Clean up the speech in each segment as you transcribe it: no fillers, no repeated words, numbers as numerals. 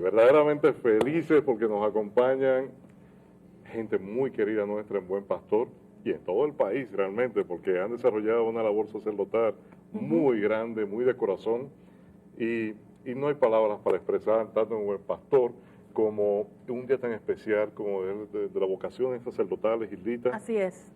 verdaderamente felices porque nos acompañan gente muy querida nuestra en Buen Pastor y en todo el país realmente, porque han desarrollado una labor sacerdotal muy grande, muy de corazón, y no hay palabras para expresar tanto en Buen Pastor como un día tan especial como de la vocación sacerdotal, Gildita. Así es.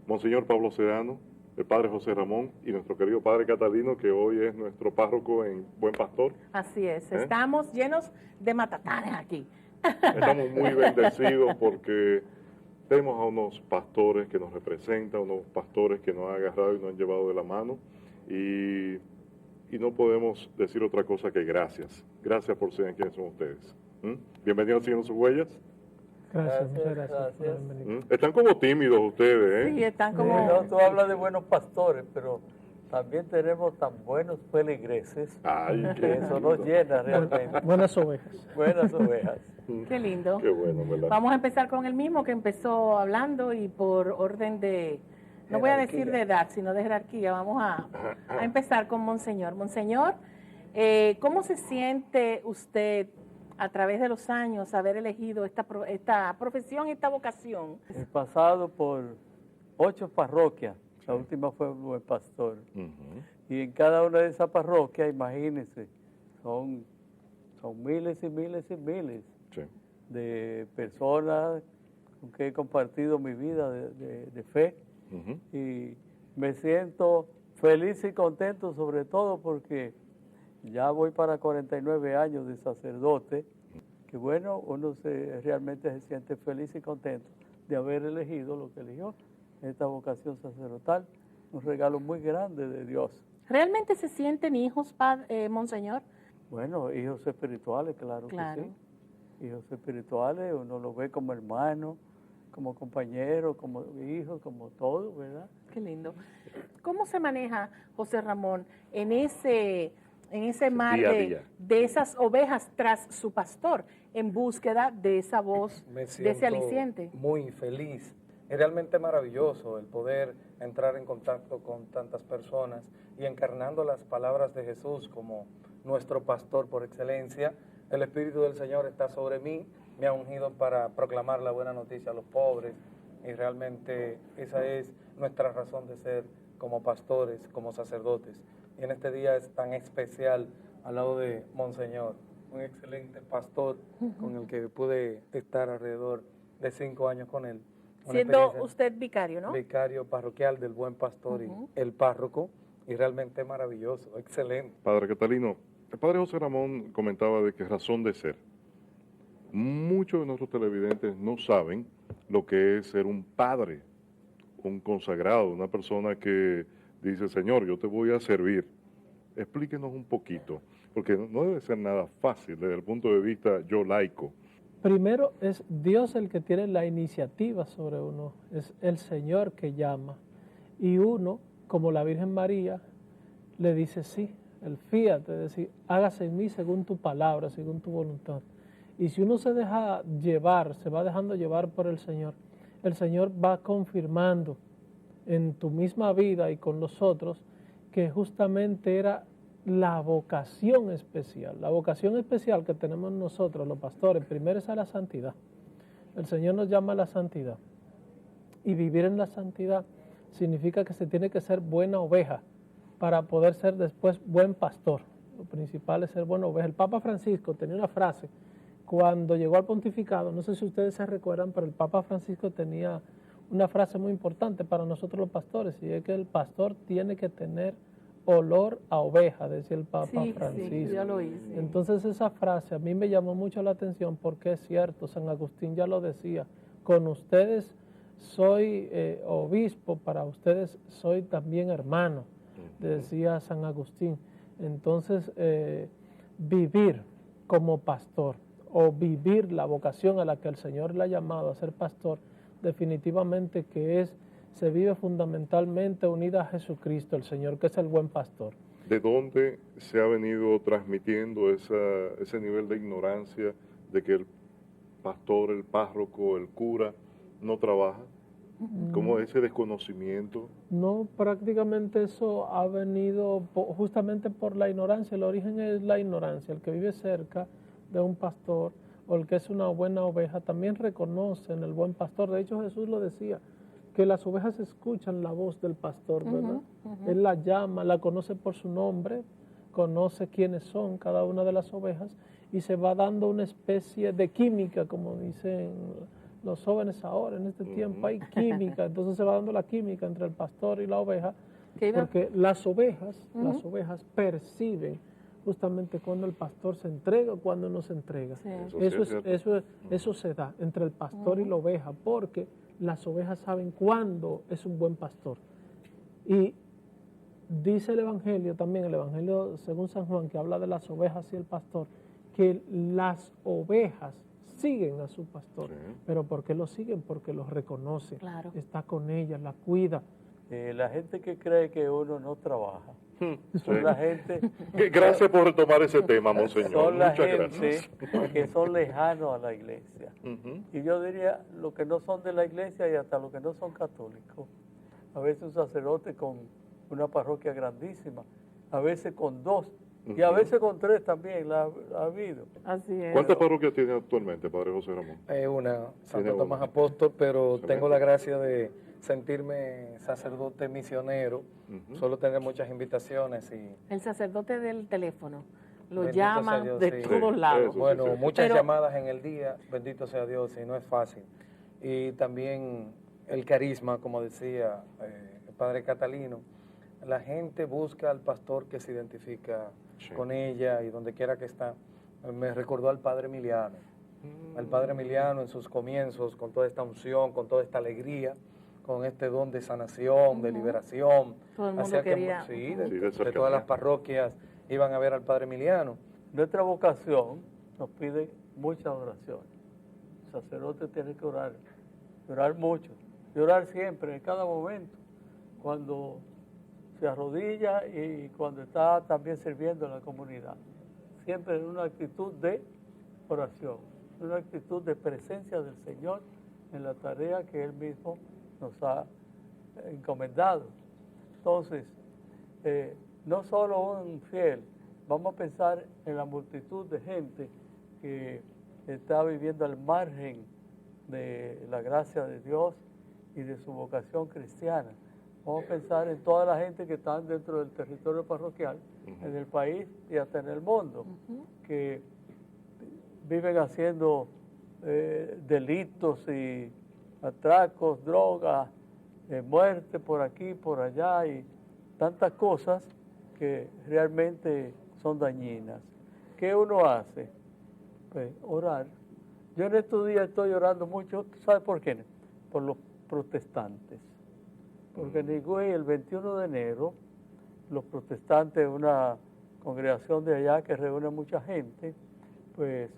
Monseñor Pablo Sedano, el Padre José Ramón y nuestro querido Padre Catalino, que hoy es nuestro párroco en Buen Pastor. Así es, estamos llenos de matatanes aquí. Estamos muy bendecidos porque tenemos a unos pastores que nos representan, unos pastores que nos han agarrado y nos han llevado de la mano, y no podemos decir otra cosa que gracias. Gracias por ser quienes son ustedes. Bienvenidos siguiendo sus huellas. Gracias, muchas gracias. Están como tímidos ustedes, ¿eh? Sí, están como... No, tú hablas de buenos pastores, pero también tenemos tan buenos feligreses que eso nos llena realmente. Buenas ovejas. Buenas ovejas. Qué lindo. Qué bueno, ¿verdad? Vamos a empezar con el mismo que empezó hablando y por orden de, no voy a decir de edad, sino de jerarquía. Vamos a empezar con Monseñor. Monseñor, ¿cómo se siente usted a través de los años haber elegido esta profesión, esta vocación? He pasado por 8 parroquias, la última fue Buen Pastor. Y en cada una de esas parroquias, imagínense, son miles y miles y miles de personas con que he compartido mi vida de fe. Y me siento feliz y contento, sobre todo porque ya voy para 49 años de sacerdote, que bueno, uno realmente se siente feliz y contento de haber elegido lo que eligió, esta vocación sacerdotal, un regalo muy grande de Dios. ¿Realmente se sienten hijos, Monseñor? Bueno, hijos espirituales, claro que sí. Hijos espirituales, uno los ve como hermanos, como compañeros, como hijos, como todo, ¿verdad? Qué lindo. ¿Cómo se maneja, José Ramón, en ese mar día a día de esas ovejas tras su pastor, en búsqueda de esa voz, de ese aliciente? Muy feliz. Es realmente maravilloso el poder entrar en contacto con tantas personas y encarnando las palabras de Jesús como nuestro pastor por excelencia. El Espíritu del Señor está sobre mí, me ha ungido para proclamar la buena noticia a los pobres, y realmente esa es nuestra razón de ser como pastores, como sacerdotes. Y en este día es tan especial al lado de Monseñor, un excelente pastor con el que pude estar alrededor de 5 años con él. Siendo usted vicario, ¿no? Vicario parroquial del Buen Pastor y el párroco, y realmente maravilloso, excelente. Padre Catalino, el Padre José Ramón comentaba de que razón de ser. Muchos de nuestros televidentes no saben lo que es ser un padre, un consagrado, una persona que dice, Señor, yo te voy a servir. Explíquenos un poquito, porque no debe ser nada fácil desde el punto de vista yo laico. Primero es Dios el que tiene la iniciativa sobre uno, es el Señor que llama. Y uno, como la Virgen María, le dice sí, el fiat, es decir, hágase en mí según tu palabra, según tu voluntad. Y si uno se deja llevar, se va dejando llevar por el Señor va confirmando en tu misma vida y con los otros que justamente era la vocación especial. La vocación especial que tenemos nosotros, los pastores, primero es a la santidad. El Señor nos llama a la santidad. Y vivir en la santidad significa que se tiene que ser buena oveja para poder ser después buen pastor. Lo principal es ser buena oveja. El Papa Francisco tenía una frase cuando llegó al pontificado, no sé si ustedes se recuerdan, pero el Papa Francisco tenía una frase muy importante para nosotros los pastores, y es que el pastor tiene que tener olor a oveja, decía el Papa Francisco. Sí, ya lo hice. Entonces esa frase a mí me llamó mucho la atención porque es cierto, San Agustín ya lo decía, con ustedes soy obispo, para ustedes soy también hermano, decía San Agustín. Entonces vivir como pastor o vivir la vocación a la que el Señor le ha llamado a ser pastor, definitivamente que se vive fundamentalmente unida a Jesucristo, el Señor, que es el buen pastor. ¿De dónde se ha venido transmitiendo ese nivel de ignorancia de que el pastor, el párroco, el cura no trabaja? ¿Cómo ese desconocimiento? No, prácticamente eso ha venido justamente por la ignorancia. El origen es la ignorancia. El que vive cerca de un pastor o el que es una buena oveja también reconocen el buen pastor. De hecho, Jesús lo decía, que las ovejas escuchan la voz del pastor, ¿verdad? Él la llama, la conoce por su nombre, conoce quiénes son cada una de las ovejas y se va dando una especie de química, como dicen los jóvenes ahora, en este tiempo hay química, entonces se va dando la química entre el pastor y la oveja, porque las ovejas perciben justamente cuando el pastor se entrega o cuando no se entrega. Sí. Eso se da entre el pastor y la oveja, porque las ovejas saben cuándo es un buen pastor. Y dice el Evangelio también, el Evangelio según San Juan, que habla de las ovejas y el pastor, que las ovejas siguen a su pastor. ¿Pero por qué lo siguen? Porque los reconoce, está con ellas, la cuida. La gente que cree que uno no trabaja, son la gente... Gracias por retomar ese tema, monseñor. Son la Muchas gente gracias. que son lejanos a la iglesia. Y yo diría, los que no son de la iglesia y hasta los que no son católicos. A veces un sacerdote con una parroquia grandísima, a veces con 2, y a veces con 3 también la ha habido. Así es. ¿Cuántas parroquias tiene actualmente, Padre José Ramón? Una, Santo Tiene Tomás una. Apóstol, pero Excelente. tengo la gracia de sentirme sacerdote misionero, solo tener muchas invitaciones y... El sacerdote del teléfono lo Bendito sea llaman Dios, de sí. todos Sí, lados. eso. Bueno, sí, sí. muchas Pero- llamadas en el día, bendito sea Dios, y no es fácil. Y también el carisma, como decía el Padre Catalino, la gente busca al pastor que se identifica con ella y donde quiera que está. Me recordó al Padre Emiliano. Al Padre Emiliano en sus comienzos, con toda esta unción, con toda esta alegría, con este don de sanación, de liberación. Todo el mundo Hacía que, quería. sí, Sí, de de todas cercanía. las parroquias iban a ver al Padre Emiliano. Nuestra vocación nos pide muchas oraciones. El sacerdote tiene que orar mucho, y orar siempre, en cada momento, cuando se arrodilla y cuando está también sirviendo a la comunidad. Siempre en una actitud de oración, una actitud de presencia del Señor en la tarea que Él mismo nos ha encomendado. Entonces, no solo un fiel, vamos a pensar en la multitud de gente que está viviendo al margen de la gracia de Dios y de su vocación cristiana. Vamos a pensar en toda la gente que está dentro del territorio parroquial, en el país y hasta en el mundo, que viven haciendo delitos y atracos, drogas, muerte por aquí, por allá y tantas cosas que realmente son dañinas. ¿Qué uno hace? Pues orar. Yo en estos días estoy orando mucho, ¿sabe por qué? Por los protestantes. Porque en Higüey, el 21 de enero, los protestantes, una congregación de allá que reúne mucha gente, pues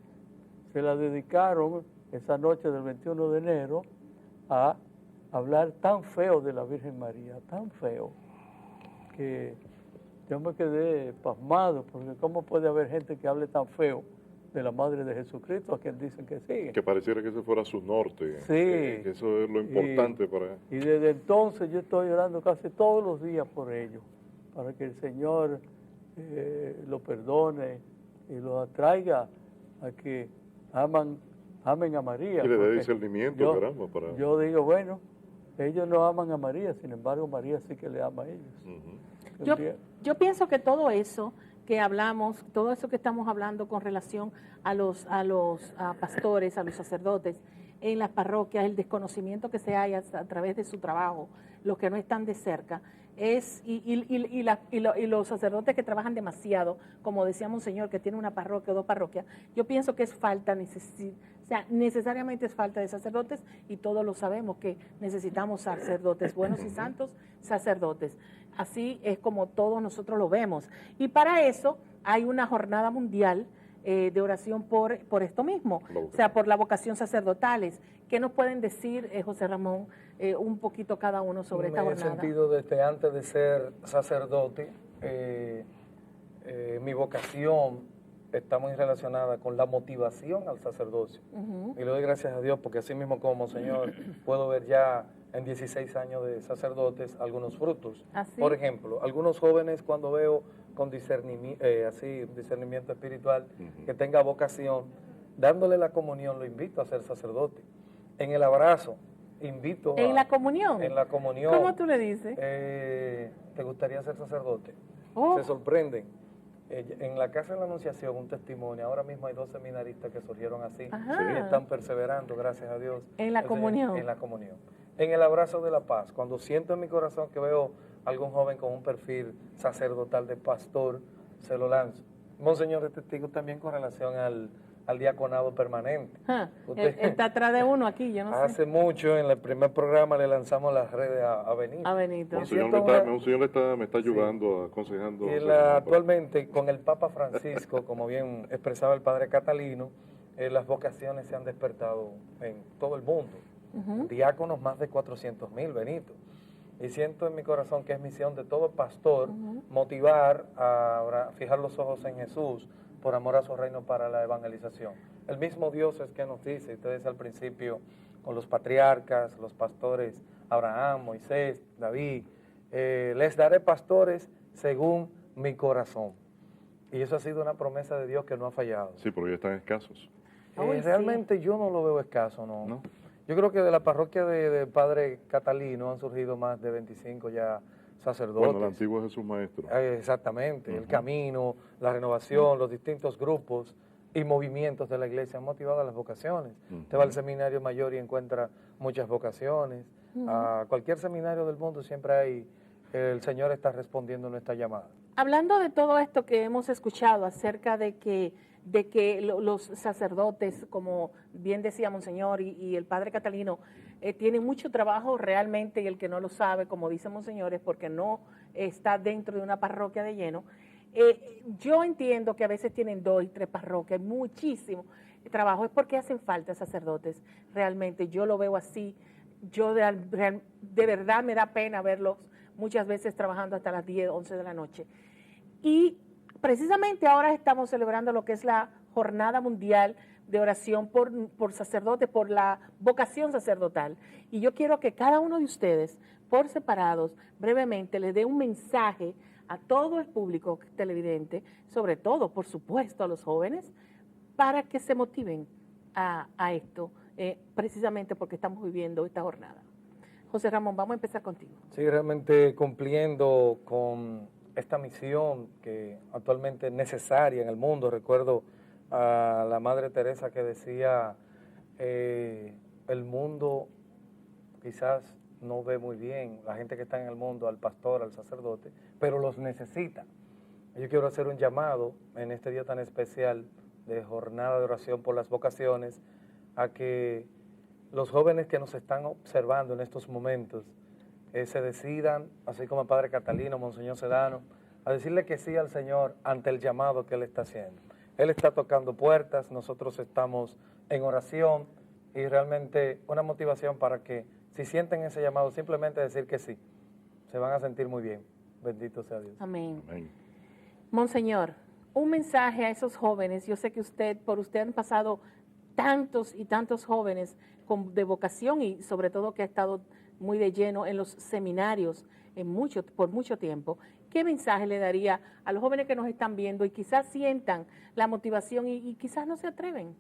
se la dedicaron esa noche del 21 de enero a hablar tan feo de la Virgen María, tan feo, que yo me quedé pasmado, porque cómo puede haber gente que hable tan feo de la Madre de Jesucristo, a quien dicen que sigue. Que pareciera que ese fuera su norte. Sí. Que eso es lo importante para... Y desde entonces yo estoy orando casi todos los días por ellos, para que el Señor lo perdone y lo atraiga a que amen a María. Y le dé porque discernimiento, caramba, para... yo digo, bueno, ellos no aman a María, sin embargo María sí que le ama a ellos. Yo pienso que todo eso que hablamos, todo eso que estamos hablando con relación a los pastores, a los sacerdotes en las parroquias, el desconocimiento que se haya a través de su trabajo, los que no están de cerca, y los sacerdotes que trabajan demasiado, como decía Monseñor, que tiene una parroquia o 2 parroquias, yo pienso que es falta, necesariamente es falta de sacerdotes, y todos lo sabemos que necesitamos sacerdotes, buenos y santos sacerdotes. Así es como todos nosotros lo vemos. Y para eso hay una jornada mundial de oración por esto mismo, o sea, por la vocación sacerdotales. ¿Qué nos pueden decir, José Ramón, un poquito cada uno sobre esta jornada? En el sentido, desde antes de ser sacerdote, mi vocación está muy relacionada con la motivación al sacerdocio. Y le doy gracias a Dios porque así mismo como Monseñor puedo ver ya en 16 años de sacerdotes algunos frutos. ¿Ah, sí? Por ejemplo, algunos jóvenes cuando veo con discernimiento espiritual, que tenga vocación, dándole la comunión, lo invito a ser sacerdote. En el abrazo, invito ¿En la comunión? En la comunión. ¿Cómo tú le dices? ¿Te gustaría ser sacerdote? Oh. Se sorprenden. En la Casa de la Anunciación, un testimonio. Ahora mismo hay 2 seminaristas que surgieron así. Ajá. Y están perseverando, gracias a Dios. En la comunión. En la comunión. En el abrazo de la paz. Cuando siento en mi corazón que veo algún joven con un perfil sacerdotal de pastor, se lo lanzo. Monseñor es testigo también con relación al diaconado permanente. Él está atrás de uno aquí, yo no sé. Hace mucho, en el primer programa, le lanzamos las redes a Benito. A Benito. Monseñor me está ayudando, aconsejando. Actualmente, con el Papa Francisco, como bien expresaba el Padre Catalino, las vocaciones se han despertado en todo el mundo. Diáconos más de 400,000, Benito. Y siento en mi corazón que es misión de todo pastor motivar a fijar los ojos en Jesús por amor a su reino para la evangelización. El mismo Dios es que nos dice, ustedes al principio, con los patriarcas, los pastores, Abraham, Moisés, David, les daré pastores según mi corazón. Y eso ha sido una promesa de Dios que no ha fallado. Sí, pero ya están escasos. Realmente yo no lo veo escaso, ¿no? Yo creo que de la parroquia de Padre Catalino han surgido más de 25 ya sacerdotes. Bueno, el antiguo Jesús Maestro. Exactamente, el camino, la renovación, los distintos grupos y movimientos de la iglesia han motivado a las vocaciones. Usted va al seminario mayor y encuentra muchas vocaciones. A cualquier seminario del mundo siempre hay, el Señor está respondiendo nuestra llamada. Hablando de todo esto que hemos escuchado acerca de que los sacerdotes, como bien decía Monseñor y el Padre Catalino, tienen mucho trabajo realmente, y el que no lo sabe, como dice Monseñor, es porque no está dentro de una parroquia de lleno. Yo entiendo que a veces tienen 2 y 3 parroquias, muchísimo trabajo, es porque hacen falta sacerdotes, realmente, yo lo veo así, yo de verdad me da pena verlos muchas veces trabajando hasta las 10, 11 de la noche. Y precisamente ahora estamos celebrando lo que es la Jornada Mundial de Oración por sacerdotes, por la vocación sacerdotal. Y yo quiero que cada uno de ustedes, por separados, brevemente, le dé un mensaje a todo el público televidente, sobre todo, por supuesto, a los jóvenes, para que se motiven a esto, precisamente porque estamos viviendo esta jornada. José Ramón, vamos a empezar contigo. Sí, realmente cumpliendo con esta misión que actualmente es necesaria en el mundo. Recuerdo a la Madre Teresa que decía, el mundo quizás no ve muy bien, la gente que está en el mundo, al pastor, al sacerdote, pero los necesita. Yo quiero hacer un llamado en este día tan especial de jornada de oración por las vocaciones, a que los jóvenes que nos están observando en estos momentos se decidan, así como el Padre Catalino, Monseñor Sedano, a decirle que sí al Señor ante el llamado que Él está haciendo. Él está tocando puertas, nosotros estamos en oración y realmente una motivación para que si sienten ese llamado, simplemente decir que sí. Se van a sentir muy bien. Bendito sea Dios. Amén. Amén. Monseñor, un mensaje a esos jóvenes. Yo sé que por usted han pasado tantos y tantos jóvenes de vocación y sobre todo que ha estado muy de lleno en los seminarios por mucho tiempo. ¿Qué mensaje le daría a los jóvenes que nos están viendo y quizás sientan la motivación y quizás no se atreven?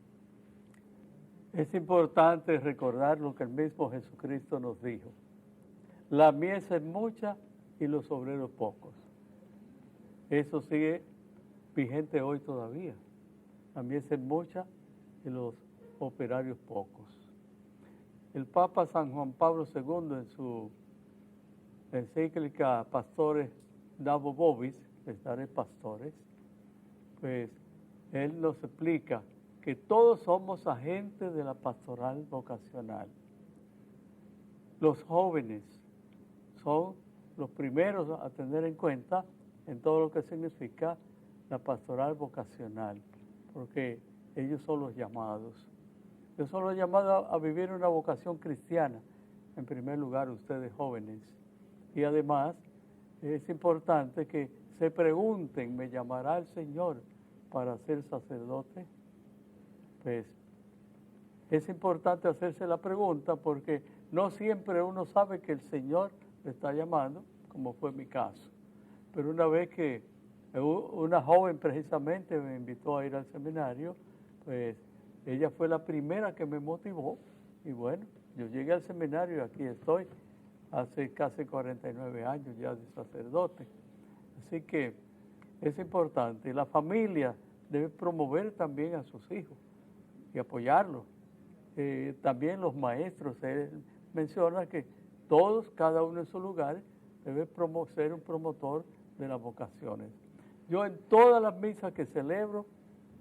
Es importante recordar lo que el mismo Jesucristo nos dijo. La mies es mucha y los obreros pocos. Eso sigue vigente hoy todavía. La mies es mucha y los operarios pocos. El Papa San Juan Pablo II en su encíclica Pastores Dabo Vobis, les daré pastores, pues él nos explica que todos somos agentes de la pastoral vocacional. Los jóvenes son los primeros a tener en cuenta en todo lo que significa la pastoral vocacional, porque ellos son los llamados. Ellos son los llamados a vivir una vocación cristiana, en primer lugar ustedes jóvenes. Y además es importante que se pregunten, ¿me llamará el Señor para ser sacerdote? Pues es importante hacerse la pregunta porque no siempre uno sabe que el Señor le está llamando, como fue mi caso. Pero una vez que Una joven precisamente me invitó a ir al seminario, pues ella fue la primera que me motivó y bueno, yo llegué al seminario y aquí estoy, hace casi 49 años ya de sacerdote. Así que es importante. La familia debe promover también a sus hijos y apoyarlos. También los maestros, él menciona que todos, cada uno en su lugar, debe ser un promotor de las vocaciones. Yo en todas las misas que celebro,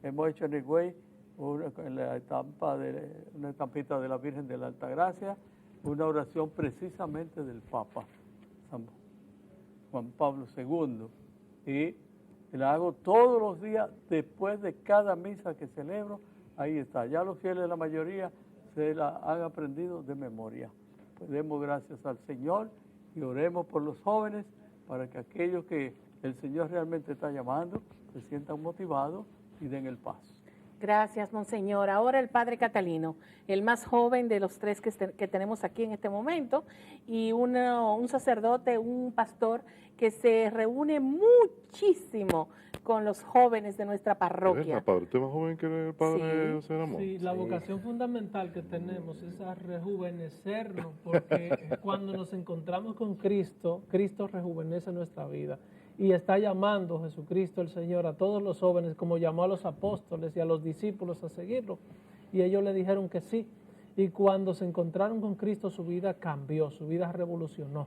hemos hecho en Higüey una estampita de la Virgen de la Altagracia, una oración precisamente del Papa San Juan Pablo II. Y la hago todos los días después de cada misa que celebro. Ahí está. Ya los fieles, la mayoría, se la han aprendido de memoria. Pues demos gracias al Señor y oremos por los jóvenes para que aquellos que el Señor realmente está llamando se sientan motivados y den el paso. Gracias, Monseñor. Ahora el Padre Catalino, el más joven de los tres que tenemos aquí en este momento, y un sacerdote, un pastor que se reúne muchísimo con los jóvenes de nuestra parroquia. ¿Padre? ¿Usted es más joven que el Padre José Ramón? Sí, la vocación fundamental que tenemos es a rejuvenecernos, porque cuando nos encontramos con Cristo, Cristo rejuvenece nuestra vida. Y está llamando Jesucristo el Señor a todos los jóvenes, como llamó a los apóstoles y a los discípulos a seguirlo. Y ellos le dijeron que sí. Y cuando se encontraron con Cristo, su vida cambió, su vida revolucionó.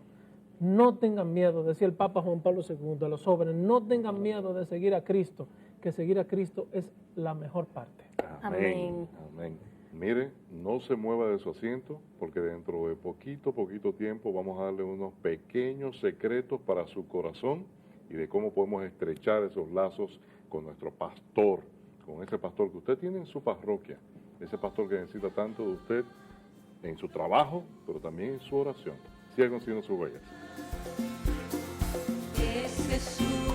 No tengan miedo, decía el Papa Juan Pablo II a los jóvenes, no tengan miedo de seguir a Cristo, que seguir a Cristo es la mejor parte. Amén. Amén. Mire, no se mueva de su asiento, porque dentro de poquito tiempo vamos a darle unos pequeños secretos para su corazón y de cómo podemos estrechar esos lazos con nuestro pastor, con ese pastor que usted tiene en su parroquia, ese pastor que necesita tanto de usted en su trabajo, pero también en su oración. Siga consiguiendo sus huellas. Es Jesús.